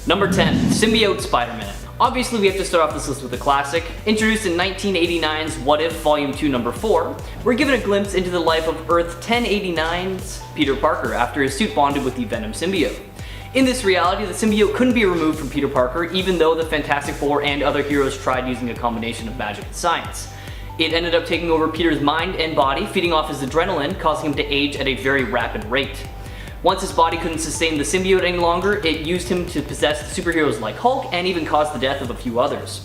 Number 10. Symbiote Spider-Man. Obviously, we have to start off this list with a classic. Introduced in 1989's What If Volume 2 Number 4, we're given a glimpse into the life of Earth 1089's Peter Parker after his suit bonded with the Venom symbiote. In this reality, the symbiote couldn't be removed from Peter Parker even though the Fantastic Four and other heroes tried using a combination of magic and science. It ended up taking over Peter's mind and body, feeding off his adrenaline, causing him to age at a very rapid rate. Once his body couldn't sustain the symbiote any longer, it used him to possess superheroes like Hulk and even caused the death of a few others.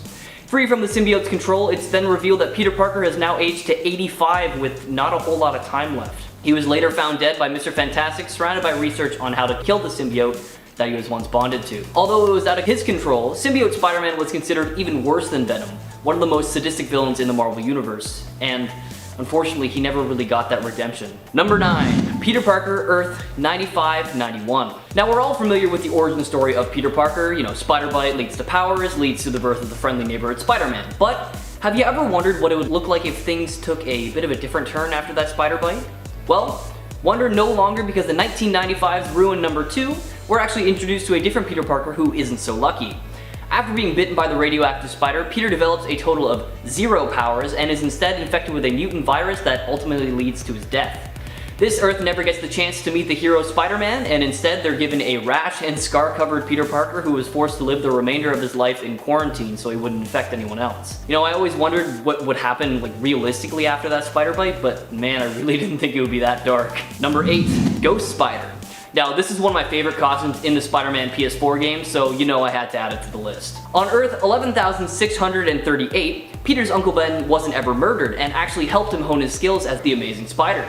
Free from the symbiote's control, it's then revealed that Peter Parker has now aged to 85 with not a whole lot of time left. He was later found dead by Mr. Fantastic, surrounded by research on how to kill the symbiote that he was once bonded to. Although it was out of his control, Symbiote Spider-Man was considered even worse than Venom, one of the most sadistic villains in the Marvel Universe, and unfortunately he never really got that redemption. Number 9. Peter Parker, Earth 9591. Now we're all familiar with the origin story of Peter Parker, Spider-Bite leads to powers, leads to the birth of the friendly neighborhood Spider-Man, but have you ever wondered what it would look like if things took a bit of a different turn after that Spider-Bite? Well, wonder no longer, because in 1995's Ruin Number 2, we're actually introduced to a different Peter Parker who isn't so lucky. After being bitten by the radioactive spider, Peter develops a total of 0 powers and is instead infected with a mutant virus that ultimately leads to his death. This Earth never gets the chance to meet the hero Spider-Man, and instead they're given a rash and scar-covered Peter Parker who was forced to live the remainder of his life in quarantine so he wouldn't infect anyone else. I always wondered what would happen realistically after that spider bite, but man, I really didn't think it would be that dark. Number 8. Ghost Spider. Now, this is one of my favorite costumes in the Spider-Man PS4 game, so I had to add it to the list. On Earth 11,638, Peter's Uncle Ben wasn't ever murdered and actually helped him hone his skills as the Amazing Spider.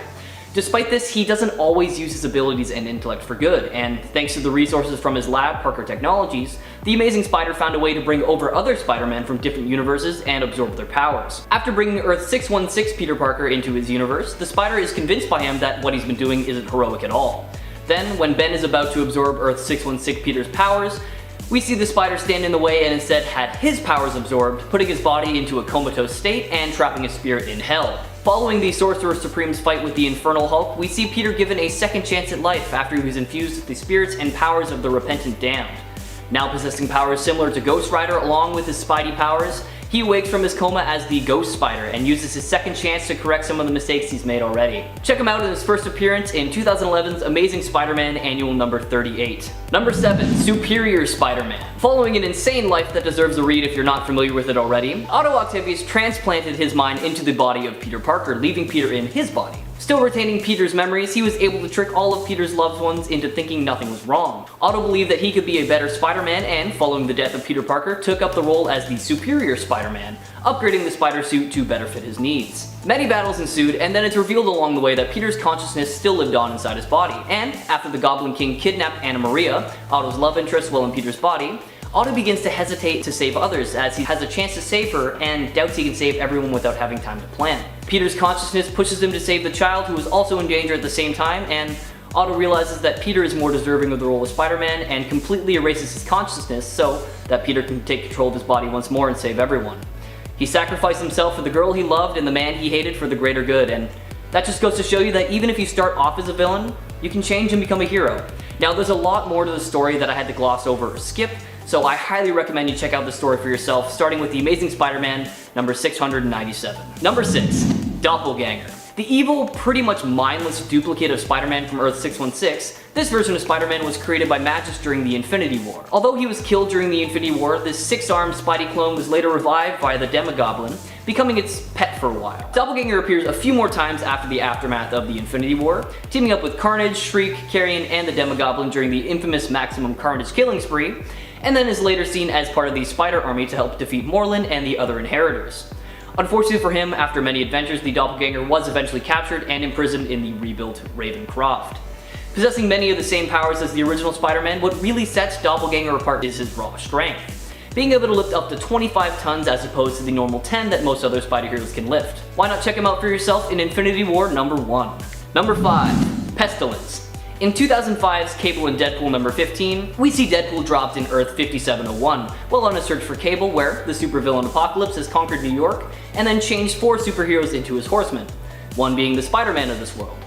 Despite this, he doesn't always use his abilities and intellect for good, and thanks to the resources from his lab, Parker Technologies, the Amazing Spider found a way to bring over other Spider-Men from different universes and absorb their powers. After bringing Earth 616 Peter Parker into his universe, the Spider is convinced by him that what he's been doing isn't heroic at all. Then, when Ben is about to absorb Earth 616 Peter's powers, we see the Spider stand in the way and instead had his powers absorbed, putting his body into a comatose state and trapping his spirit in hell. Following the Sorcerer Supreme's fight with the Infernal Hulk, we see Peter given a second chance at life after he was infused with the spirits and powers of the repentant damned. Now possessing powers similar to Ghost Rider along with his Spidey powers, he awakes from his coma as the Ghost Spider and uses his second chance to correct some of the mistakes he's made already. Check him out in his first appearance in 2011's Amazing Spider-Man Annual Number 38. Number 7. Superior Spider-Man. Following an insane life that deserves a read if you're not familiar with it already, Otto Octavius transplanted his mind into the body of Peter Parker, leaving Peter in his body. Still retaining Peter's memories, he was able to trick all of Peter's loved ones into thinking nothing was wrong. Otto believed that he could be a better Spider-Man and, following the death of Peter Parker, took up the role as the Superior Spider-Man, upgrading the spider suit to better fit his needs. Many battles ensued, and then it's revealed along the way that Peter's consciousness still lived on inside his body, and after the Goblin King kidnapped Anna Maria, Otto's love interest while in Peter's body, Otto begins to hesitate to save others as he has a chance to save her and doubts he can save everyone without having time to plan. Peter's consciousness pushes him to save the child who is also in danger at the same time, and Otto realizes that Peter is more deserving of the role of Spider-Man and completely erases his consciousness so that Peter can take control of his body once more and save everyone. He sacrificed himself for the girl he loved and the man he hated for the greater good, and that just goes to show you that even if you start off as a villain, you can change and become a hero. Now, there's a lot more to the story that I had to gloss over or skip, so I highly recommend you check out the story for yourself, starting with The Amazing Spider-Man number 697. Number 6. Doppelganger. The evil, pretty much mindless duplicate of Spider-Man from Earth 616, this version of Spider-Man was created by Magus during the Infinity War. Although he was killed during the Infinity War, this 6-armed Spidey clone was later revived by the Demogoblin, becoming its pet for a while. Doppelganger appears a few more times after the aftermath of the Infinity War, teaming up with Carnage, Shriek, Carrion, and the Demogoblin during the infamous Maximum Carnage killing spree, and then is later seen as part of the Spider Army to help defeat Morlun and the other Inheritors. Unfortunately for him, after many adventures, the Doppelganger was eventually captured and imprisoned in the rebuilt Ravencroft. Possessing many of the same powers as the original Spider-Man, what really sets Doppelganger apart is his raw strength. Being able to lift up to 25 tons as opposed to the normal 10 that most other Spider heroes can lift. Why not check him out for yourself in Infinity War number 1. Number 5. Pestilence. In 2005's Cable and Deadpool number 15, we see Deadpool dropped in Earth 5701, while on a search for Cable where the supervillain Apocalypse has conquered New York and then changed 4 superheroes into his horsemen, one being the Spider-Man of this world.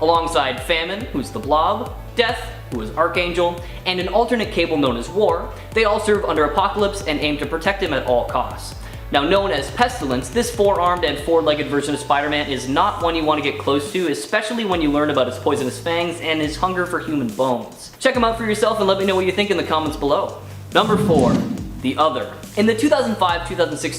Alongside Famine, who's the Blob, Death, who is Archangel, and an alternate Cable known as War. They all serve under Apocalypse and aim to protect him at all costs. Now known as Pestilence, this four-armed and four-legged version of Spider-Man is not one you want to get close to, especially when you learn about his poisonous fangs and his hunger for human bones. Check him out for yourself and let me know what you think in the comments below. Number 4. The Other. In the 2005-2006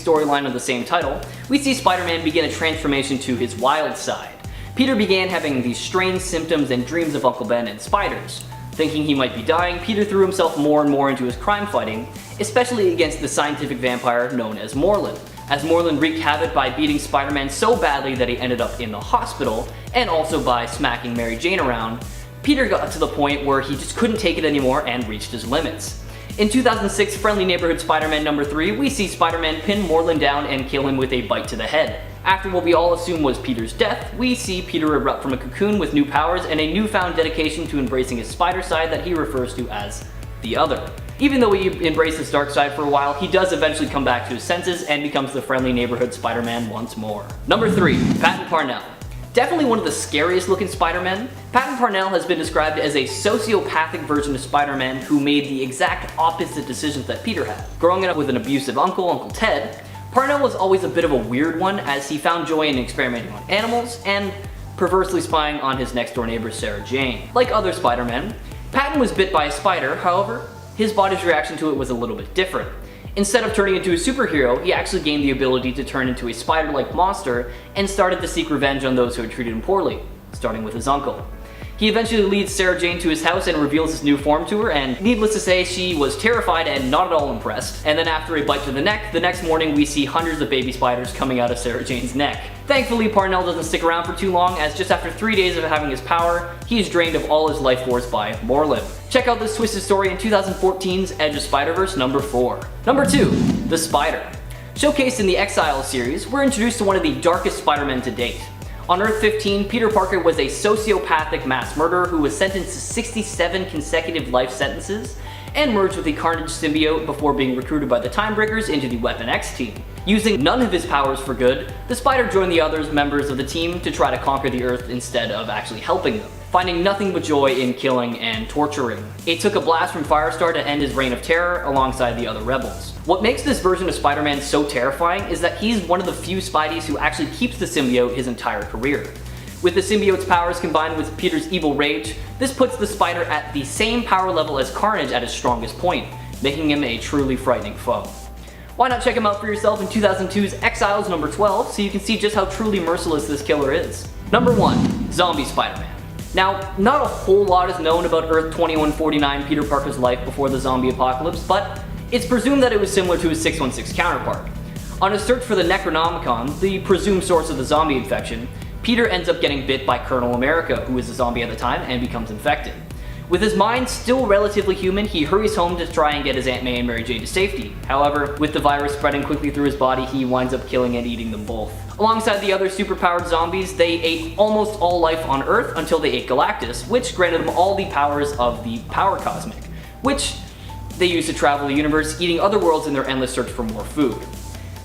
storyline of the same title, we see Spider-Man begin a transformation to his wild side. Peter began having these strange symptoms and dreams of Uncle Ben and spiders. Thinking he might be dying, Peter threw himself more and more into his crime fighting, especially against the scientific vampire known as Morlun, as Morlun wreaked havoc by beating Spider-Man so badly that he ended up in the hospital, and also by smacking Mary Jane around. Peter got to the point where he just couldn't take it anymore and reached his limits. In 2006 Friendly Neighborhood Spider-Man number 3, we see Spider-Man pin Morlun down and kill him with a bite to the head. After what we all assume was Peter's death, we see Peter erupt from a cocoon with new powers and a newfound dedication to embracing his spider side that he refers to as the Other. Even though he embraced his dark side for a while, he does eventually come back to his senses and becomes the Friendly Neighborhood Spider-Man once more. Number 3. Patton Parnell. Definitely one of the scariest looking Spider-Men, Patton Parnell has been described as a sociopathic version of Spider-Man who made the exact opposite decisions that Peter had. Growing up with an abusive uncle, Uncle Ted, Parnell was always a bit of a weird one as he found joy in experimenting on animals and perversely spying on his next door neighbor Sarah Jane. Like other Spider-Men, Patton was bit by a spider, however, his body's reaction to it was a little bit different. Instead of turning into a superhero, he actually gained the ability to turn into a spider-like monster and started to seek revenge on those who had treated him poorly, starting with his uncle. He eventually leads Sarah Jane to his house and reveals his new form to her, and needless to say, she was terrified and not at all impressed. And then after a bite to the neck, the next morning we see hundreds of baby spiders coming out of Sarah Jane's neck. Thankfully, Parnell doesn't stick around for too long, as just after 3 days of having his power, he is drained of all his life force by Morlun. Check out this twisted story in 2014's Edge of Spider-Verse number 4. Number 2. The Spider. Showcased in the Exile series, we're introduced to one of the darkest Spider-Men to date. On Earth 15, Peter Parker was a sociopathic mass murderer who was sentenced to 67 consecutive life sentences and merged with the Carnage symbiote before being recruited by the Timebreakers into the Weapon X team. Using none of his powers for good, the Spider joined the other members of the team to try to conquer the Earth instead of actually helping them, finding nothing but joy in killing and torturing. It took a blast from Firestar to end his reign of terror alongside the other rebels. What makes this version of Spider-Man so terrifying is that he's one of the few Spideys who actually keeps the symbiote his entire career. With the symbiote's powers combined with Peter's evil rage, this puts the Spider at the same power level as Carnage at his strongest point, making him a truly frightening foe. Why not check him out for yourself in 2002's Exiles number 12 so you can see just how truly merciless this killer is. Number 1. Zombie Spider-Man. Now, not a whole lot is known about Earth 2149 Peter Parker's life before the zombie apocalypse, but it's presumed that it was similar to his 616 counterpart. On his search for the Necronomicon, the presumed source of the zombie infection, Peter ends up getting bit by Colonel America, who is a zombie at the time, and becomes infected. With his mind still relatively human, he hurries home to try and get his Aunt May and Mary Jane to safety. However, with the virus spreading quickly through his body, he winds up killing and eating them both. Alongside the other superpowered zombies, they ate almost all life on Earth until they ate Galactus, which granted them all the powers of the Power Cosmic, which they used to travel the universe, eating other worlds in their endless search for more food.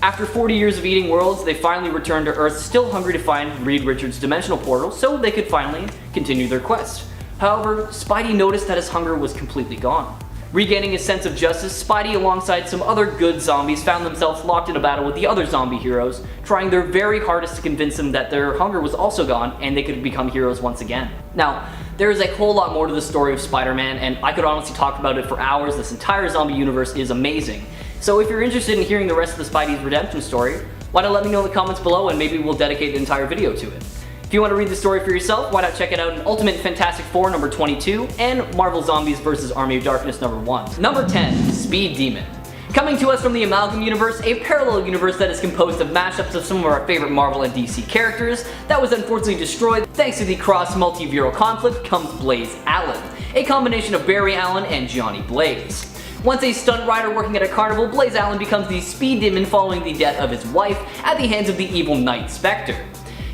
After 40 years of eating worlds, they finally returned to Earth, still hungry to find Reed Richards' dimensional portal so they could finally continue their quest. However, Spidey noticed that his hunger was completely gone. Regaining his sense of justice, Spidey alongside some other good zombies found themselves locked in a battle with the other zombie heroes, trying their very hardest to convince them that their hunger was also gone and they could become heroes once again. Now, there is a whole lot more to the story of Spider-Man, and I could honestly talk about it for hours. This entire zombie universe is amazing. So if you're interested in hearing the rest of the Spidey's redemption story, why not let me know in the comments below and maybe we'll dedicate an entire video to it. If you want to read the story for yourself, why not check it out in Ultimate Fantastic Four number 22 and Marvel Zombies vs. Army of Darkness number 1. Number 10. Speed Demon. Coming to us from the Amalgam Universe, a parallel universe that is composed of mashups of some of our favorite Marvel and DC characters that was unfortunately destroyed thanks to the cross-multiveral conflict, comes Blaze Allen, a combination of Barry Allen and Johnny Blaze. Once a stunt rider working at a carnival, Blaze Allen becomes the Speed Demon following the death of his wife at the hands of the evil Night Spectre.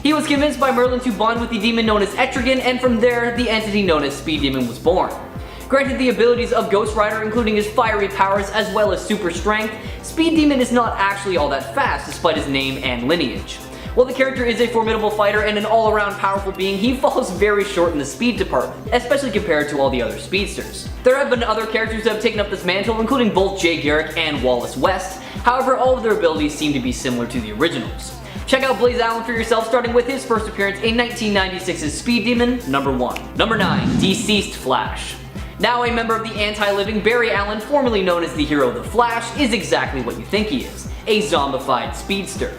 He was convinced by Merlin to bond with the demon known as Etrigan, and from there, the entity known as Speed Demon was born. Granted the abilities of Ghost Rider, including his fiery powers as well as super strength, Speed Demon is not actually all that fast despite his name and lineage. While the character is a formidable fighter and an all-around powerful being, he falls very short in the speed department, especially compared to all the other speedsters. There have been other characters that have taken up this mantle, including both Jay Garrick and Wallace West. However, all of their abilities seem to be similar to the originals. Check out Blaze Allen for yourself, starting with his first appearance in 1996's Speed Demon #1. Number 9. Deceased Flash. Now a member of the anti-living, Barry Allen, formerly known as the hero The Flash, is exactly what you think he is, a zombified speedster.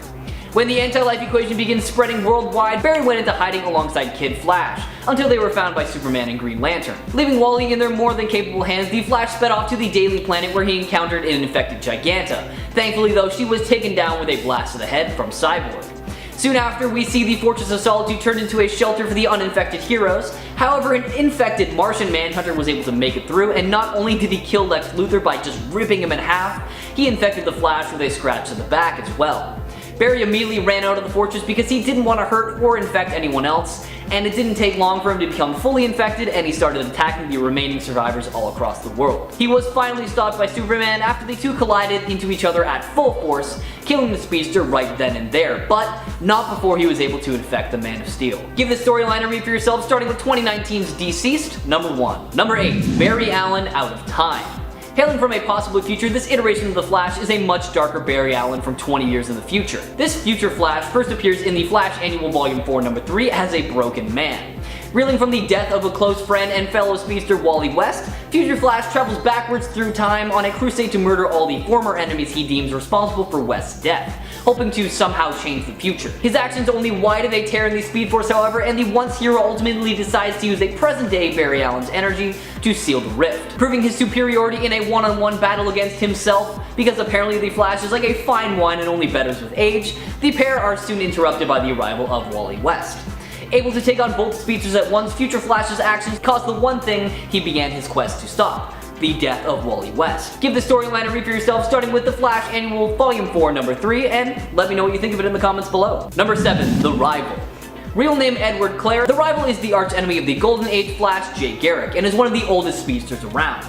When the anti-life equation begins spreading worldwide, Barry went into hiding alongside Kid Flash, until they were found by Superman and Green Lantern. Leaving Wally in their more than capable hands, the Flash sped off to the Daily Planet where he encountered an infected Giganta. Thankfully though, she was taken down with a blast to the head from Cyborg. Soon after, we see the Fortress of Solitude turned into a shelter for the uninfected heroes. However, an infected Martian Manhunter was able to make it through, and not only did he kill Lex Luthor by just ripping him in half, he infected the Flash with a scratch to the back as well. Barry immediately ran out of the fortress because he didn't want to hurt or infect anyone else, and it didn't take long for him to become fully infected, and he started attacking the remaining survivors all across the world. He was finally stopped by Superman after the two collided into each other at full force, killing the speedster right then and there, but not before he was able to infect the Man of Steel. Give this storyline a read for yourself, starting with 2019's Deceased #1. Number 8. Barry Allen Out of Time. Hailing from a possible future, this iteration of the Flash is a much darker Barry Allen from 20 years in the future. This future Flash first appears in the Flash Annual Volume 4 #3 as a broken man. Reeling from the death of a close friend and fellow speedster Wally West, Future Flash travels backwards through time on a crusade to murder all the former enemies he deems responsible for West's death, hoping to somehow change the future. His actions only widen a tear in the Speed Force, however, and the once hero ultimately decides to use a present-day Barry Allen's energy to seal the rift, proving his superiority in a one-on-one battle against himself. Because apparently the Flash is like a fine wine and only betters with age, the pair are soon interrupted by the arrival of Wally West. Able to take on both speedsters at once, Future Flash's actions caused the one thing he began his quest to stop: the death of Wally West. Give the storyline a read for yourself, starting with the Flash Annual Volume 4 #3, and let me know what you think of it in the comments below. Number 7. The Rival. Real name Edward Clare, the Rival is the archenemy of the Golden Age Flash, Jay Garrick, and is one of the oldest speedsters around.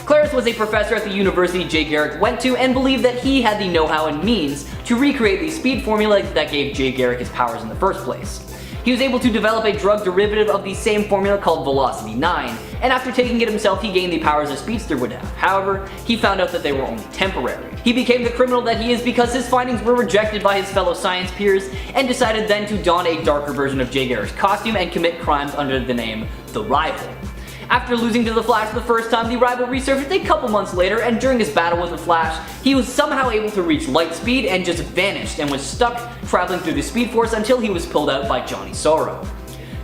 Clarence was a professor at the university Jay Garrick went to and believed that he had the know-how and means to recreate the speed formula that gave Jay Garrick his powers in the first place. He was able to develop a drug derivative of the same formula called Velocity 9, and after taking it himself he gained the powers a speedster would have. However, he found out that they were only temporary. He became the criminal that he is because his findings were rejected by his fellow science peers, and decided then to don a darker version of Jay Garrick's costume and commit crimes under the name The Rival. After losing to the Flash the first time, the Rival resurfaced a couple months later, and during his battle with the Flash, he was somehow able to reach light speed and just vanished and was stuck traveling through the Speed Force until he was pulled out by Johnny Sorrow.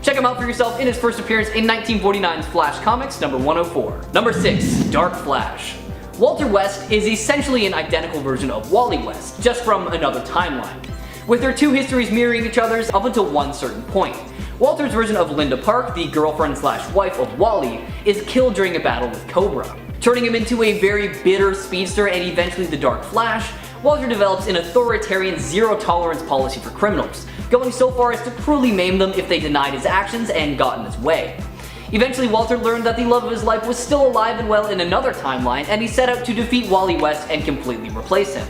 Check him out for yourself in his first appearance in 1949's Flash Comics #104. Number 6. Dark Flash. Walter West is essentially an identical version of Wally West, just from another timeline, with their two histories mirroring each other's up until one certain point. Walter's version of Linda Park, the girlfriend/wife of Wally, is killed during a battle with Cobra. Turning him into a very bitter speedster and eventually the Dark Flash, Walter develops an authoritarian zero-tolerance policy for criminals, going so far as to cruelly maim them if they denied his actions and got in his way. Eventually, Walter learned that the love of his life was still alive and well in another timeline, and he set out to defeat Wally West and completely replace him.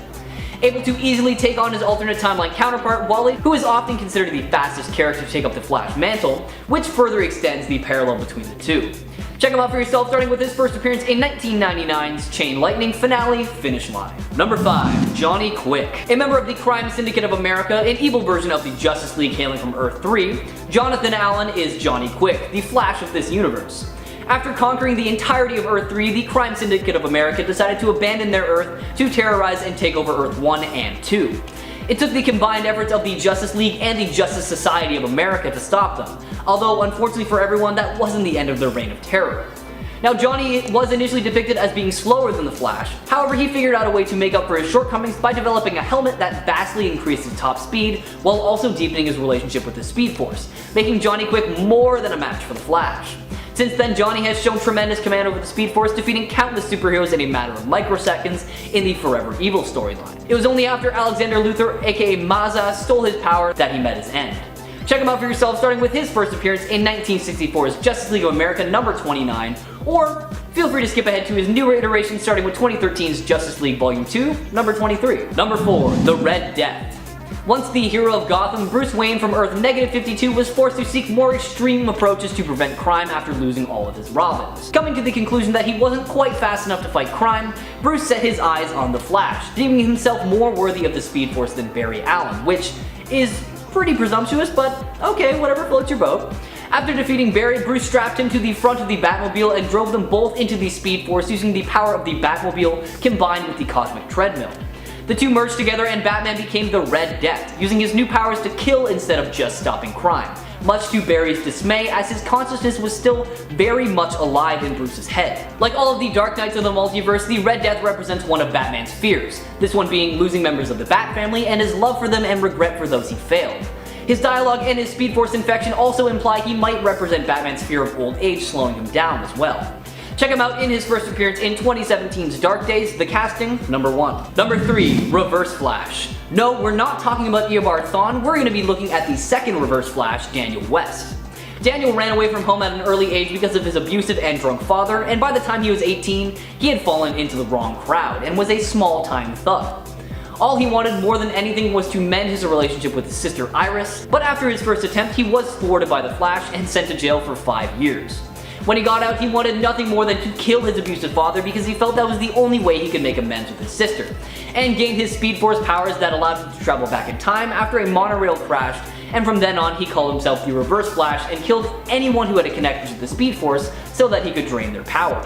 Able to easily take on his alternate timeline counterpart, Wally, who is often considered the fastest character to take up the Flash mantle, which further extends the parallel between the two. Check him out for yourself, starting with his first appearance in 1999's Chain Lightning finale, Finish Line. Number 5. Johnny Quick. A member of the Crime Syndicate of America, an evil version of the Justice League hailing from Earth 3, Jonathan Allen is Johnny Quick, the Flash of this universe. After conquering the entirety of Earth 3, the Crime Syndicate of America decided to abandon their Earth to terrorize and take over Earth 1 and 2. It took the combined efforts of the Justice League and the Justice Society of America to stop them, although unfortunately for everyone that wasn't the end of their reign of terror. Now Johnny was initially depicted as being slower than the Flash, however he figured out a way to make up for his shortcomings by developing a helmet that vastly increased his top speed while also deepening his relationship with the Speed Force, making Johnny Quick more than a match for the Flash. Since then, Johnny has shown tremendous command over the Speed Force, defeating countless superheroes in a matter of microseconds in the Forever Evil storyline. It was only after Alexander Luthor, aka Mazza, stole his power that he met his end. Check him out for yourself, starting with his first appearance in 1964's Justice League of America #29, or feel free to skip ahead to his newer iteration starting with 2013's Justice League Volume 2, #23. Number 4. The Red Death. Once the hero of Gotham, Bruce Wayne from Earth -52 was forced to seek more extreme approaches to prevent crime after losing all of his Robins. Coming to the conclusion that he wasn't quite fast enough to fight crime, Bruce set his eyes on the Flash, deeming himself more worthy of the Speed Force than Barry Allen, which is pretty presumptuous, but okay, whatever floats your boat. After defeating Barry, Bruce strapped him to the front of the Batmobile and drove them both into the Speed Force using the power of the Batmobile combined with the Cosmic Treadmill. The two merged together and Batman became the Red Death, using his new powers to kill instead of just stopping crime, much to Barry's dismay as his consciousness was still very much alive in Bruce's head. Like all of the Dark Knights of the multiverse, the Red Death represents one of Batman's fears, this one being losing members of the Bat family and his love for them and regret for those he failed. His dialogue and his Speed Force infection also imply he might represent Batman's fear of old age slowing him down as well. Check him out in his first appearance in 2017's Dark Days, the casting, number 1. Number 3, Reverse Flash. No, we're not talking about Eobard Thawne, we're going to be looking at the second Reverse Flash, Daniel West. Daniel ran away from home at an early age because of his abusive and drunk father, and by the time he was 18, he had fallen into the wrong crowd and was a small-time thug. All he wanted more than anything was to mend his relationship with his sister Iris, but after his first attempt he was thwarted by the Flash and sent to jail for 5 years. When he got out, he wanted nothing more than to kill his abusive father because he felt that was the only way he could make amends with his sister, and gained his Speed Force powers that allowed him to travel back in time after a monorail crashed, and from then on he called himself the Reverse Flash and killed anyone who had a connection to the Speed Force so that he could drain their power.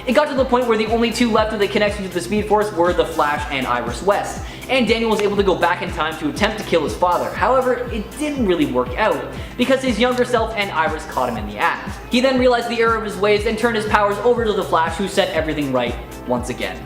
It got to the point where the only two left with a connection to the Speed Force were the Flash and Iris West, and Daniel was able to go back in time to attempt to kill his father. However, it didn't really work out, because his younger self and Iris caught him in the act. He then realized the error of his ways and turned his powers over to the Flash, who set everything right once again.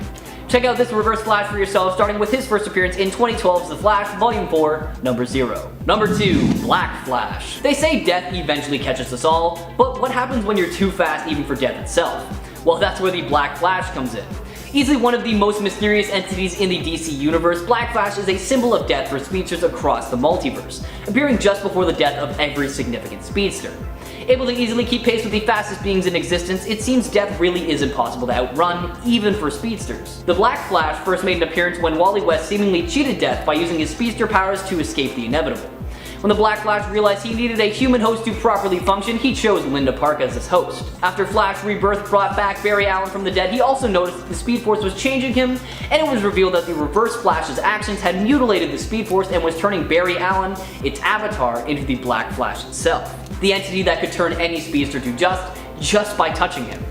Check out this Reverse Flash for yourself, starting with his first appearance in 2012's The Flash, Volume 4, number 0. Number 2, Black Flash. They say death eventually catches us all, but what happens when you're too fast even for death itself? Well, that's where the Black Flash comes in. Easily one of the most mysterious entities in the DC universe, Black Flash is a symbol of death for speedsters across the multiverse, appearing just before the death of every significant speedster. Able to easily keep pace with the fastest beings in existence, it seems death really is impossible to outrun, even for speedsters. The Black Flash first made an appearance when Wally West seemingly cheated death by using his speedster powers to escape the inevitable. When the Black Flash realized he needed a human host to properly function, he chose Linda Park as his host. After Flash Rebirth brought back Barry Allen from the dead, he also noticed that the Speed Force was changing him, and it was revealed that the Reverse Flash's actions had mutilated the Speed Force and was turning Barry Allen, its avatar, into the Black Flash itself. The entity that could turn any speedster to dust just by touching him.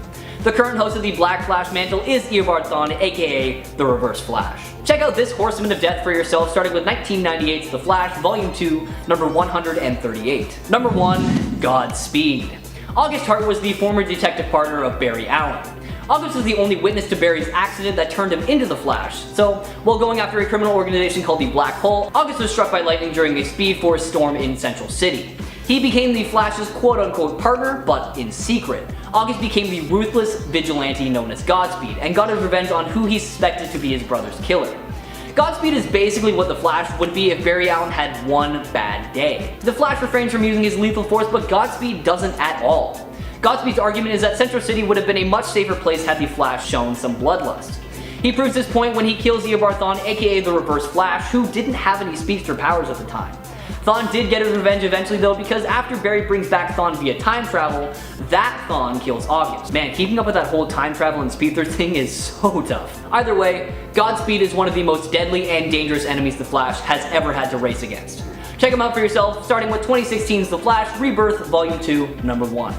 The current host of the Black Flash mantle is Eobard Thawne, aka the Reverse Flash. Check out this Horseman of Death for yourself, starting with 1998's The Flash, Volume 2, number 138. Number 1, Godspeed. August Hart was the former detective partner of Barry Allen. August was the only witness to Barry's accident that turned him into the Flash, so while going after a criminal organization called the Black Hole, August was struck by lightning during a Speed Force storm in Central City. He became the Flash's quote-unquote partner, but in secret. August became the ruthless vigilante known as Godspeed, and got his revenge on who he suspected to be his brother's killer. Godspeed is basically what the Flash would be if Barry Allen had one bad day. The Flash refrains from using his lethal force, but Godspeed doesn't at all. Godspeed's argument is that Central City would have been a much safer place had the Flash shown some bloodlust. He proves this point when he kills Eobard Thawne, aka the Reverse Flash, who didn't have any speedster powers at the time. Thawne did get his revenge eventually though, because after Barry brings back Thawne via time travel, that Thawne kills August. Man, keeping up with that whole time travel and speedster thing is so tough. Either way, Godspeed is one of the most deadly and dangerous enemies the Flash has ever had to race against. Check him out for yourself, starting with 2016's The Flash Rebirth Volume 2, number 1.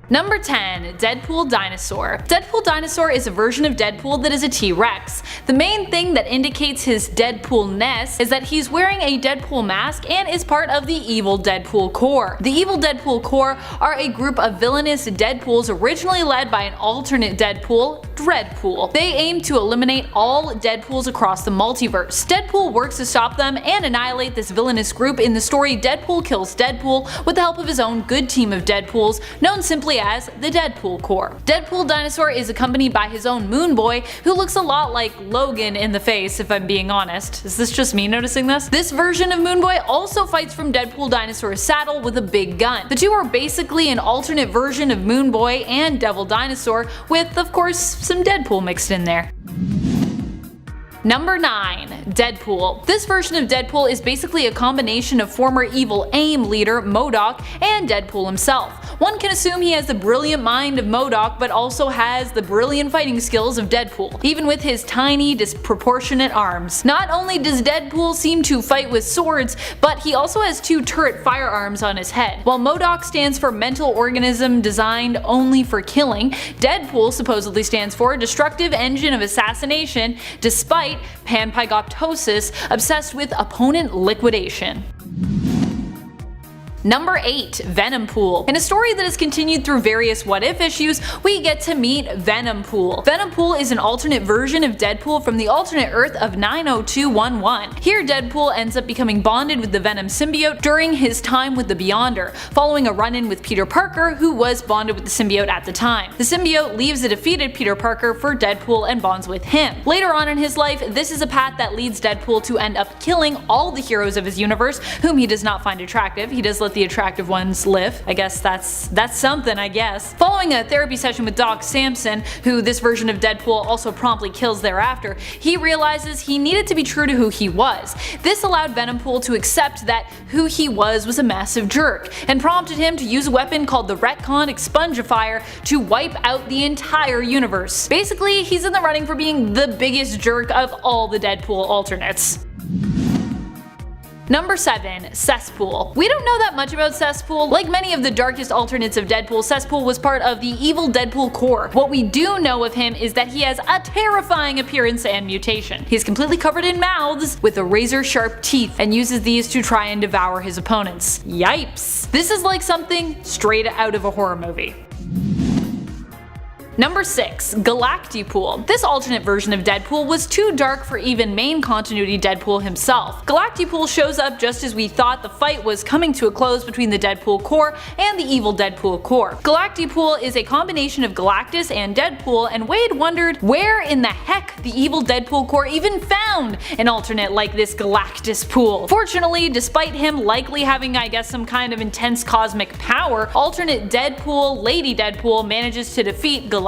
Number 10, Deadpool Dinosaur. Deadpool Dinosaur is a version of Deadpool that is a T-Rex. The main thing that indicates his Deadpool-ness is that he's wearing a Deadpool mask and is part of the evil Deadpool Corps. The evil Deadpool Corps are a group of villainous Deadpools originally led by an alternate Deadpool, DREADPOOL. They aim to eliminate all Deadpools across the multiverse. Deadpool works to stop them and annihilate this villainous group in the story Deadpool Kills Deadpool with the help of his own good team of Deadpools, known simply as the Deadpool Corps. Deadpool Dinosaur is accompanied by his own Moon Boy, who looks a lot like Logan in the face, if I'm being honest. Is this just me noticing this? This version of Moon Boy also fights from Deadpool Dinosaur's saddle with a big gun. The two are basically an alternate version of Moon Boy and Devil Dinosaur, with of course some Deadpool mixed in there. Number 9. Deadpool. This version of Deadpool is basically a combination of former evil AIM leader MODOK and Deadpool himself. One can assume he has the brilliant mind of MODOK but also has the brilliant fighting skills of Deadpool, even with his tiny, disproportionate arms. Not only does Deadpool seem to fight with swords, but he also has 2 turret firearms on his head. While MODOK stands for mental organism designed only for killing, Deadpool supposedly stands for destructive engine of assassination, despite panpygoptosis, obsessed with opponent liquidation. Number 8. Venompool. In a story that has continued through various what-if issues, we get to meet Venompool. Venompool is an alternate version of Deadpool from the alternate Earth of 90211. Here Deadpool ends up becoming bonded with the Venom symbiote during his time with the Beyonder, following a run-in with Peter Parker, who was bonded with the symbiote at the time. The symbiote leaves a defeated Peter Parker for Deadpool and bonds with him. Later on in his life, this is a path that leads Deadpool to end up killing all the heroes of his universe, whom he does not find attractive. He does let the attractive ones live. I guess that's something, I guess. Following a therapy session with Doc Samson, who this version of Deadpool also promptly kills thereafter, he realizes he needed to be true to who he was. This allowed Venompool to accept that who he was a massive jerk, and prompted him to use a weapon called the Retcon Expungifier to wipe out the entire universe. Basically, he's in the running for being the biggest jerk of all the Deadpool alternates. Number 7. Cesspool. We don't know that much about Cesspool. Like many of the darkest alternates of Deadpool, Cesspool was part of the evil Deadpool core. What we do know of him is that he has a terrifying appearance and mutation. He's completely covered in mouths with a razor-sharp teeth and uses these to try and devour his opponents. Yipes. This is like something straight out of a horror movie. Number 6. Galactipool. This alternate version of Deadpool was too dark for even main continuity Deadpool himself. Galactipool shows up just as we thought the fight was coming to a close between the Deadpool core and the evil Deadpool core. Galactipool is a combination of Galactus and Deadpool, and Wade wondered where in the heck the evil Deadpool core even found an alternate like this Galactuspool. Fortunately, despite him likely having I guess some kind of intense cosmic power, alternate Deadpool, Lady Deadpool, manages to defeat Galactipool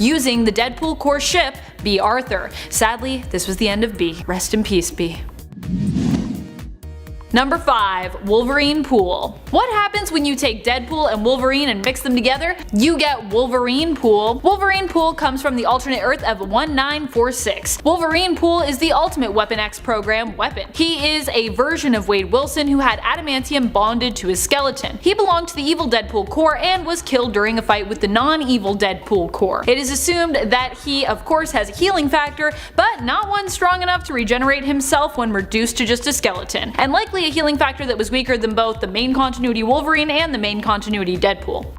using the Deadpool core ship B. Arthur. Sadly, this was the end of B. Rest in peace, B. Number 5. WOLVERINEPOOL. What happens when you take Deadpool and Wolverine and mix them together? You get WOLVERINEPOOL. WOLVERINEPOOL comes from the alternate Earth of 1946. WOLVERINEPOOL is the Ultimate Weapon X program weapon. He is a version of Wade Wilson who had adamantium bonded to his skeleton. He belonged to the evil Deadpool core and was killed during a fight with the non-evil Deadpool core. It is assumed that he of course has a healing factor, but not one strong enough to regenerate himself when reduced to just a skeleton, and likely a healing factor that was weaker than both the main continuity Wolverine and the main continuity Deadpool.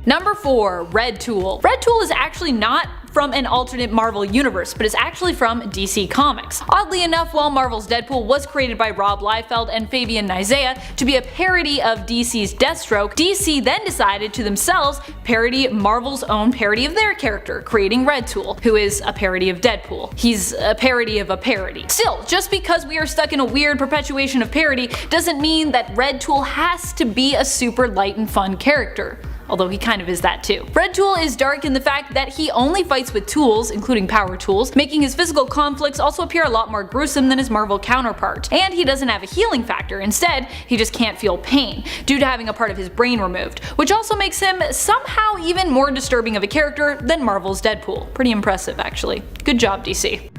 Number 4. REDTOOL. REDTOOL is actually not from an alternate Marvel universe, but is actually from DC Comics. Oddly enough, while Marvel's Deadpool was created by Rob Liefeld and Fabian Nicieza to be a parody of DC's Deathstroke, DC then decided to themselves parody Marvel's own parody of their character, creating REDTOOL, who is a parody of Deadpool. He's a parody of a parody. Still, just because we are stuck in a weird perpetuation of parody doesn't mean that REDTOOL has to be a super light and fun character. Although he kind of is that too. REDTOOL is dark in the fact that he only fights with tools, including power tools, making his physical conflicts also appear a lot more gruesome than his Marvel counterpart. And he doesn't have a healing factor, instead he just can't feel pain, due to having a part of his brain removed, which also makes him somehow even more disturbing of a character than Marvel's Deadpool. Pretty impressive actually. Good job, DC.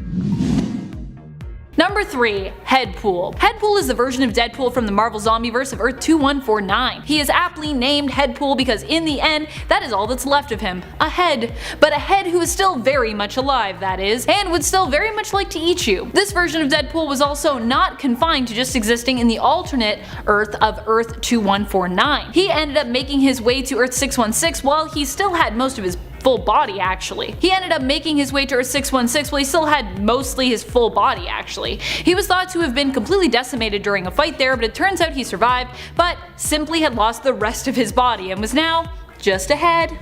Number 3. HEADPOOL. HEADPOOL is the version of Deadpool from the Marvel Zombieverse of Earth 2149. He is aptly named HEADPOOL because in the end, that is all that's left of him. A head. But a head who is still very much alive, that is, and would still very much like to eat you. This version of Deadpool was also not confined to just existing in the alternate Earth of Earth 2149. He ended up making his way to Earth 616 while he still had most of his full body actually. He ended up making his way to Earth 616 while he still had mostly his full body actually. He was thought to have been completely decimated during a fight there, but it turns out he survived, but simply had lost the rest of his body and was now just a head.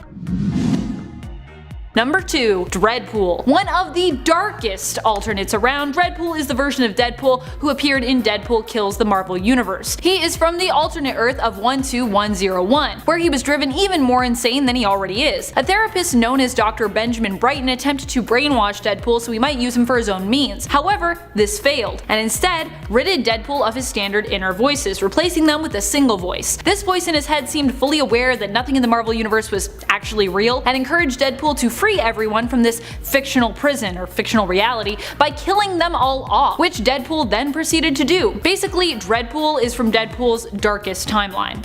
Number 2. DREADPOOL. One of the darkest alternates around, DREADPOOL is the version of Deadpool who appeared in Deadpool Kills the Marvel Universe. He is from the alternate Earth of 12101, where he was driven even more insane than he already is. A therapist known as Dr. Benjamin Brighton attempted to brainwash Deadpool so he might use him for his own means. However, this failed, and instead ridded Deadpool of his standard inner voices, replacing them with a single voice. This voice in his head seemed fully aware that nothing in the Marvel Universe was actually real, and encouraged Deadpool to free everyone from this fictional prison or fictional reality by killing them all off, which Deadpool then proceeded to do. Basically, DREADPOOL is from Deadpool's darkest timeline.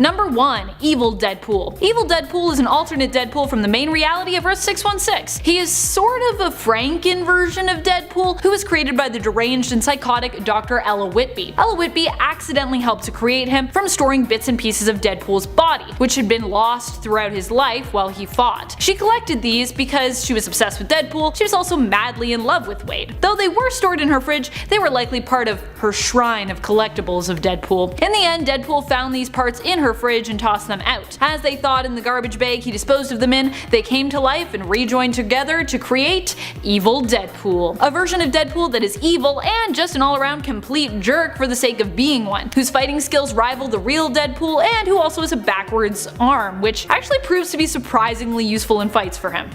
Number 1. Evil Deadpool. Evil Deadpool is an alternate Deadpool from the main reality of Earth 616. He is sort of a Franken version of Deadpool, who was created by the deranged and psychotic Dr. Ella Whitby. Ella Whitby accidentally helped to create him from storing bits and pieces of Deadpool's body, which had been lost throughout his life while he fought. She collected these because she was obsessed with Deadpool. She was also madly in love with Wade. Though they were stored in her fridge, they were likely part of her shrine of collectibles of Deadpool. In the end, Deadpool found these parts in her fridge and tossed them out. As they thawed in the garbage bag he disposed of them in, they came to life and rejoined together to create Evil Deadpool. A version of Deadpool that is evil and just an all-around complete jerk for the sake of being one, whose fighting skills rival the real Deadpool and who also has a backwards arm, which actually proves to be surprisingly useful in fights for him.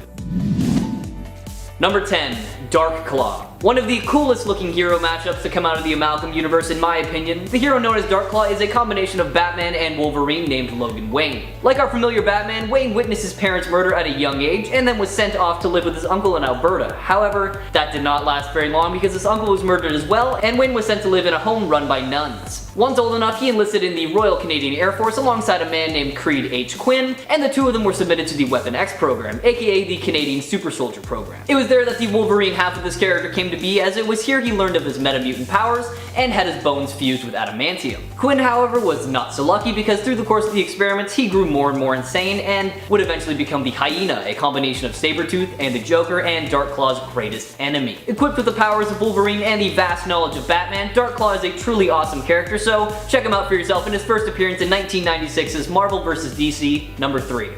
Number 10. Dark Claw. One of the coolest looking hero matchups to come out of the Amalgam universe in my opinion. The hero known as Dark Claw is a combination of Batman and Wolverine named Logan Wayne. Like our familiar Batman, Wayne witnessed his parents' murder at a young age and then was sent off to live with his uncle in Alberta. However, that did not last very long because his uncle was murdered as well and Wayne was sent to live in a home run by nuns. Once old enough, he enlisted in the Royal Canadian Air Force alongside a man named Creed H. Quinn, and the two of them were submitted to the Weapon X program, aka the Canadian Super Soldier program. It was there that the Wolverine half of this character came to be, as it was here he learned of his metamutant powers and had his bones fused with adamantium. Quinn, however, was not so lucky because through the course of the experiments he grew more and more insane and would eventually become the Hyena, a combination of Sabretooth and the Joker and Dark Claw's greatest enemy. Equipped with the powers of Wolverine and the vast knowledge of Batman, Dark Claw is a truly awesome character, so check him out for yourself in his first appearance in 1996's Marvel vs. DC number 3.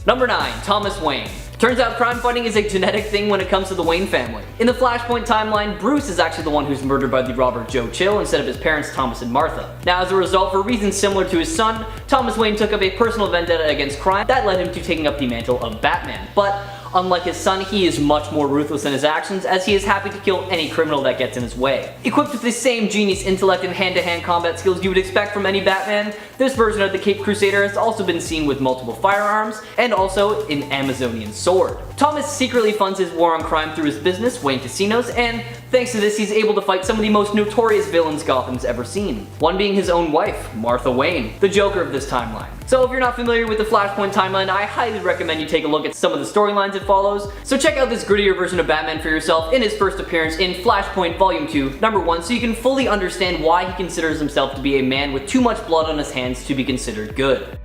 Number 9. Thomas Wayne. Turns out crime fighting is a genetic thing when it comes to the Wayne family. In the Flashpoint timeline, Bruce is actually the one who's murdered by the robber Joe Chill instead of his parents Thomas and Martha. Now as a result, for reasons similar to his son, Thomas Wayne took up a personal vendetta against crime that led him to taking up the mantle of Batman. But unlike his son, he is much more ruthless in his actions, as he is happy to kill any criminal that gets in his way. Equipped with the same genius intellect and hand-to-hand combat skills you would expect from any Batman, this version of the Caped Crusader has also been seen with multiple firearms, and also an Amazonian sword. Thomas secretly funds his war on crime through his business, Wayne Casinos, and thanks to this he's able to fight some of the most notorious villains Gotham's ever seen. One being his own wife, Martha Wayne, the Joker of this timeline. So if you're not familiar with the Flashpoint timeline, I highly recommend you take a look at some of the storylines it follows. So check out this grittier version of Batman for yourself in his first appearance in Flashpoint Volume 2, Number 1, so you can fully understand why he considers himself to be a man with too much blood on his hands to be considered good.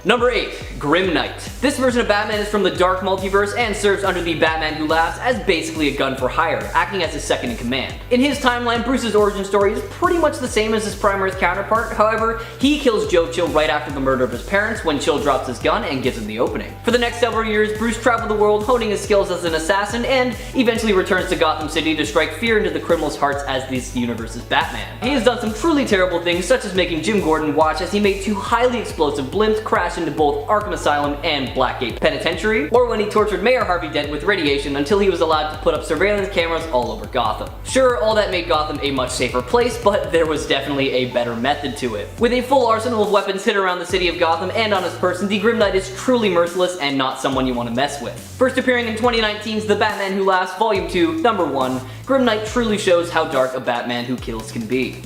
Number 8. Grim Knight. This version of Batman is from the Dark Multiverse and serves under the Batman Who Laughs as basically a gun for hire, acting as his second in command. In his timeline, Bruce's origin story is pretty much the same as his Prime-Earth counterpart, however, he kills Joe Chill right after the murder of his parents when Chill drops his gun and gives him the opening. For the next several years, Bruce traveled the world honing his skills as an assassin and eventually returns to Gotham City to strike fear into the criminals' hearts as this universe's Batman. He has done some truly terrible things, such as making Jim Gordon watch as he made 2 highly explosive blimps crash into both Arkham Asylum and Blackgate Penitentiary, or when he tortured Mayor Harvey Dent with radiation until he was allowed to put up surveillance cameras all over Gotham. Sure, all that made Gotham a much safer place, but there was definitely a better method to it. With a full arsenal of weapons hid around the city of Gotham and on his person, the Grim Knight is truly merciless and not someone you want to mess with. First appearing in 2019's The Batman Who Laughs Volume 2, Number 1, Grim Knight truly shows how dark a Batman who kills can be.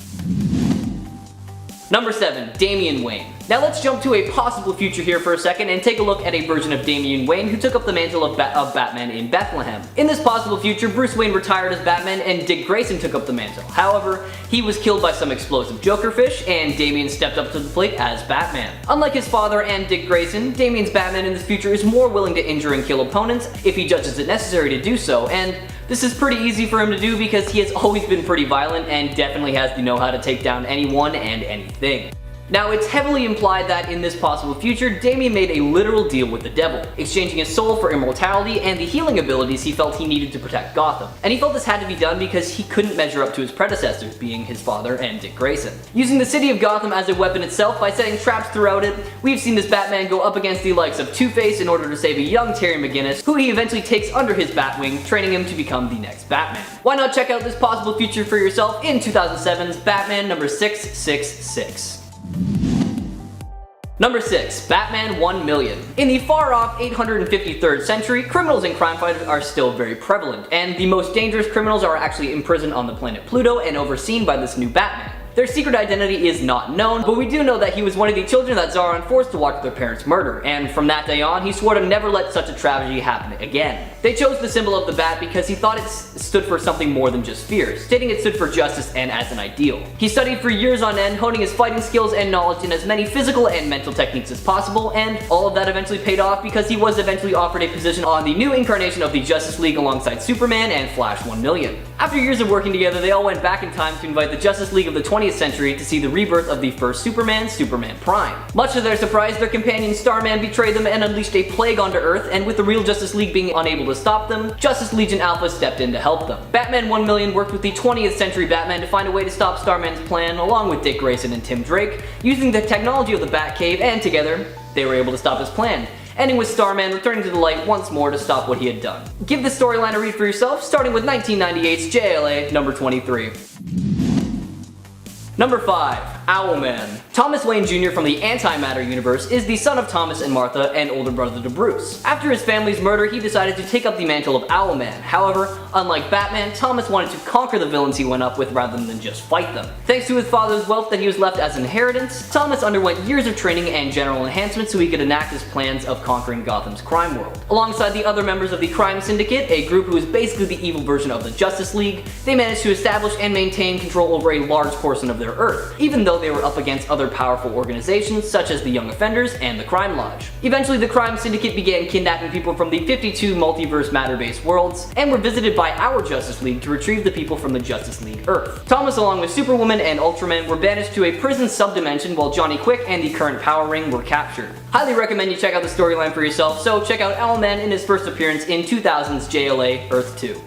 Number 7. Damian Wayne. Now let's jump to a possible future here for a second and take a look at a version of Damian Wayne who took up the mantle of Batman in Bethlehem. In this possible future, Bruce Wayne retired as Batman and Dick Grayson took up the mantle. However, he was killed by some explosive Jokerfish and Damian stepped up to the plate as Batman. Unlike his father and Dick Grayson, Damian's Batman in this future is more willing to injure and kill opponents if he judges it necessary to do so, and this is pretty easy for him to do because he has always been pretty violent and definitely has the know-how to take down anyone and anything. Now, it's heavily implied that in this possible future, Damian made a literal deal with the devil, exchanging his soul for immortality and the healing abilities he felt he needed to protect Gotham. And he felt this had to be done because he couldn't measure up to his predecessors, being his father and Dick Grayson. Using the city of Gotham as a weapon itself by setting traps throughout it, we've seen this Batman go up against the likes of Two-Face in order to save a young Terry McGinnis, who he eventually takes under his Batwing, training him to become the next Batman. Why not check out this possible future for yourself in 2007's Batman number 666. Number 6. Batman 1 Million. In the far-off 853rd century, criminals and crime fighters are still very prevalent, and the most dangerous criminals are actually imprisoned on the planet Pluto and overseen by this new Batman. Their secret identity is not known, but we do know that he was one of the children that Zaron forced to watch their parents murder, and from that day on, he swore to never let such a tragedy happen again. They chose the symbol of the bat because he thought it stood for something more than just fear, stating it stood for justice and as an ideal. He studied for years on end, honing his fighting skills and knowledge in as many physical and mental techniques as possible, and all of that eventually paid off because he was eventually offered a position on the new incarnation of the Justice League alongside Superman and Flash 1 Million. After years of working together, they all went back in time to invite the Justice League of the 20th century to see the rebirth of the first Superman, Superman Prime. Much to their surprise, their companion Starman betrayed them and unleashed a plague onto Earth, and with the real Justice League being unable to stop them, Justice Legion Alpha stepped in to help them. Batman 1 Million worked with the 20th century Batman to find a way to stop Starman's plan, along with Dick Grayson and Tim Drake, using the technology of the Batcave, and together, they were able to stop his plan, ending with Starman returning to the light once more to stop what he had done. Give this storyline a read for yourself, starting with 1998's JLA number 23. Number 5. OWLMAN. Thomas Wayne Jr. from the Antimatter universe is the son of Thomas and Martha and older brother to Bruce. After his family's murder, he decided to take up the mantle of OWLMAN. However, unlike Batman, Thomas wanted to conquer the villains he went up with rather than just fight them. Thanks to his father's wealth that he was left as inheritance, Thomas underwent years of training and general enhancement so he could enact his plans of conquering Gotham's crime world. Alongside the other members of the Crime Syndicate, a group who is basically the evil version of the Justice League, they managed to establish and maintain control over a large portion of their Earth, even though they were up against other powerful organizations such as the Young Offenders and the Crime Lodge. Eventually, the Crime Syndicate began kidnapping people from the 52 multiverse matter-based worlds, and were visited by our Justice League to retrieve the people from the Justice League Earth. Thomas, along with Superwoman and Ultraman, were banished to a prison subdimension, while Johnny Quick and the current Power Ring were captured. Highly recommend you check out the storyline for yourself, so check out OWLMAN in his first appearance in 2000's JLA Earth 2.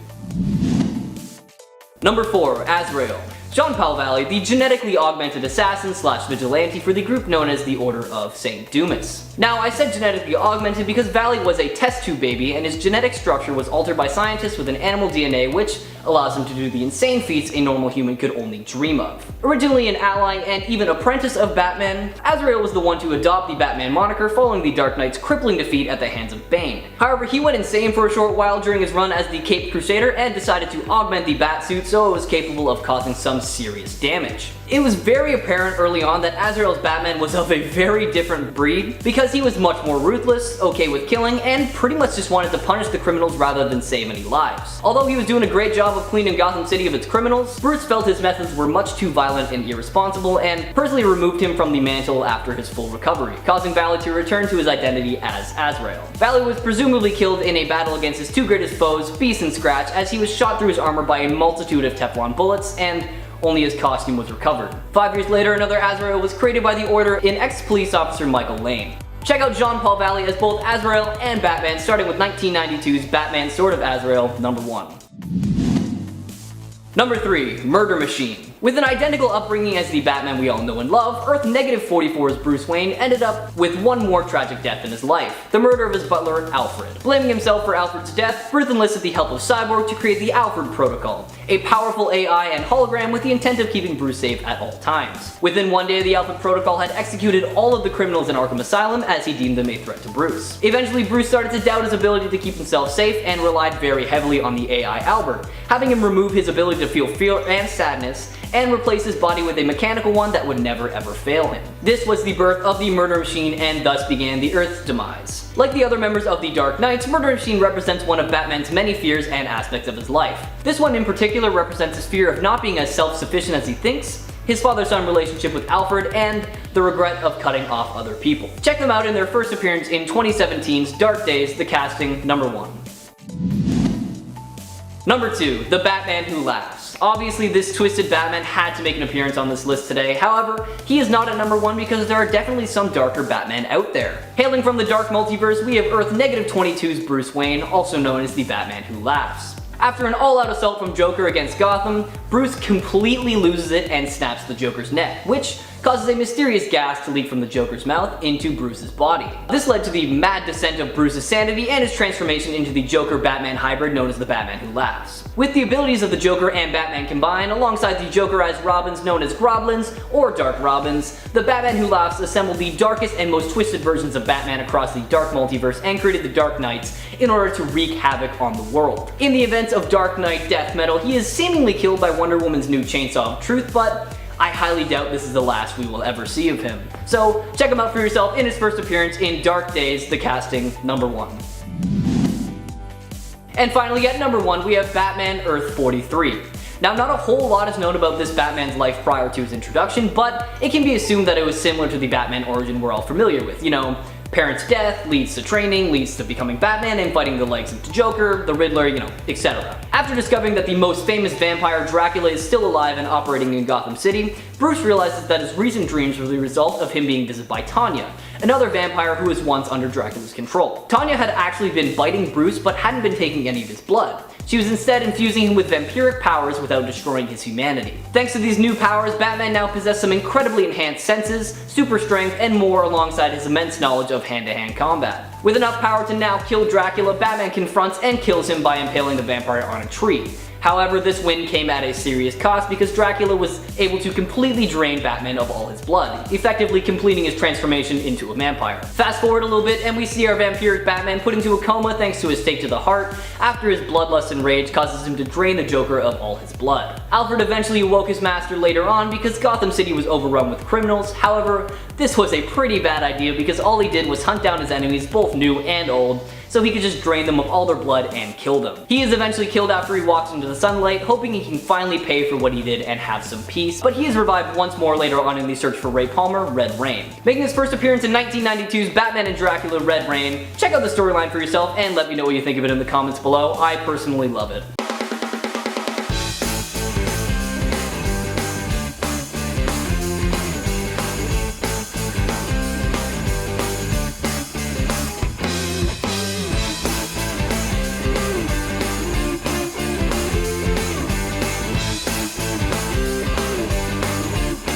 Number 4. AZRAEL. Jean-Paul Valley, the genetically augmented assassin / vigilante for the group known as the Order of St. Dumas. Now, I said genetically augmented because Valley was a test tube baby, and his genetic structure was altered by scientists with an animal DNA, which allows him to do the insane feats a normal human could only dream of. Originally an ally and even apprentice of Batman, AZRAEL was the one to adopt the Batman moniker following the Dark Knight's crippling defeat at the hands of Bane. However, he went insane for a short while during his run as the Caped Crusader and decided to augment the Batsuit so it was capable of causing some serious damage. It was very apparent early on that AZRAEL's Batman was of a very different breed because he was much more ruthless, okay with killing, and pretty much just wanted to punish the criminals rather than save any lives. Although he was doing a great job of cleaning Gotham City of its criminals, Bruce felt his methods were much too violent and irresponsible and personally removed him from the mantle after his full recovery, causing Valley to return to his identity as AZRAEL. Valley was presumably killed in a battle against his two greatest foes, Beast and Scratch, as he was shot through his armor by a multitude of Teflon bullets, and only his costume was recovered. 5 years later, another AZRAEL was created by the Order in ex-police officer Michael Lane. Check out Jean-Paul Valley as both AZRAEL and Batman, starting with 1992's Batman Sword of AZRAEL number 1. Number 3. Murder Machine. With an identical upbringing as the Batman we all know and love, Earth -44's Bruce Wayne ended up with one more tragic death in his life, the murder of his butler, Alfred. Blaming himself for Alfred's death, Bruce enlisted the help of Cyborg to create the Alfred Protocol, a powerful AI and hologram with the intent of keeping Bruce safe at all times. Within one day, the Alfred Protocol had executed all of the criminals in Arkham Asylum as he deemed them a threat to Bruce. Eventually, Bruce started to doubt his ability to keep himself safe and relied very heavily on the AI Albert, having him remove his ability to feel fear and sadness and replace his body with a mechanical one that would never ever fail him. This was the birth of the Murder Machine and thus began the Earth's demise. Like the other members of the Dark Knights, Murder Machine represents one of Batman's many fears and aspects of his life. This one in particular represents his fear of not being as self-sufficient as he thinks, his father-son relationship with Alfred, and the regret of cutting off other people. Check them out in their first appearance in 2017's Dark Days, the casting number 1. Number 2, the Batman Who Laughs. Obviously, this twisted Batman had to make an appearance on this list today. However, he is not at number 1 because there are definitely some darker Batman out there. Hailing from the dark multiverse, we have Earth -22's Bruce Wayne, also known as the Batman Who Laughs. After an all-out assault from Joker against Gotham, Bruce completely loses it and snaps the Joker's neck, which causes a mysterious gas to leak from the Joker's mouth into Bruce's body. This led to the mad descent of Bruce's sanity and his transformation into the Joker-Batman hybrid known as the Batman Who Laughs. With the abilities of the Joker and Batman combined, alongside the Jokerized Robins known as Groblins or Dark Robins, the Batman Who Laughs assembled the darkest and most twisted versions of Batman across the Dark Multiverse and created the Dark Knights in order to wreak havoc on the world. In the events of Dark Knight Death Metal, he is seemingly killed by Wonder Woman's new Chainsaw of Truth, but I highly doubt this is the last we will ever see of him. So check him out for yourself in his first appearance in Dark Days, the casting number 1. And finally, at number 1, we have Batman Earth 43. Now, not a whole lot is known about this Batman's life prior to his introduction, but it can be assumed that it was similar to the Batman origin we're all familiar with. You know, parents' death leads to training, leads to becoming Batman and fighting the likes of the Joker, the Riddler, etc. After discovering that the most famous vampire Dracula is still alive and operating in Gotham City, Bruce realizes that his recent dreams were the result of him being visited by Tanya, another vampire who was once under Dracula's control. Tanya had actually been biting Bruce but hadn't been taking any of his blood. She was instead infusing him with vampiric powers without destroying his humanity. Thanks to these new powers, Batman now possessed some incredibly enhanced senses, super strength, and more alongside his immense knowledge of hand-to-hand combat. With enough power to now kill Dracula, Batman confronts and kills him by impaling the vampire on a tree. However, this win came at a serious cost because Dracula was able to completely drain Batman of all his blood, effectively completing his transformation into a vampire. Fast forward a little bit and we see our vampiric Batman put into a coma thanks to a stake to the heart after his bloodlust and rage causes him to drain the Joker of all his blood. Alfred eventually awoke his master later on because Gotham City was overrun with criminals. However, this was a pretty bad idea because all he did was hunt down his enemies, both new and old, so he could just drain them of all their blood and kill them. He is eventually killed after he walks into the sunlight, hoping he can finally pay for what he did and have some peace, but he is revived once more later on in the search for Ray Palmer, Red Rain. Making his first appearance in 1992's Batman and Dracula Red Rain, check out the storyline for yourself and let me know what you think of it in the comments below. I personally love it.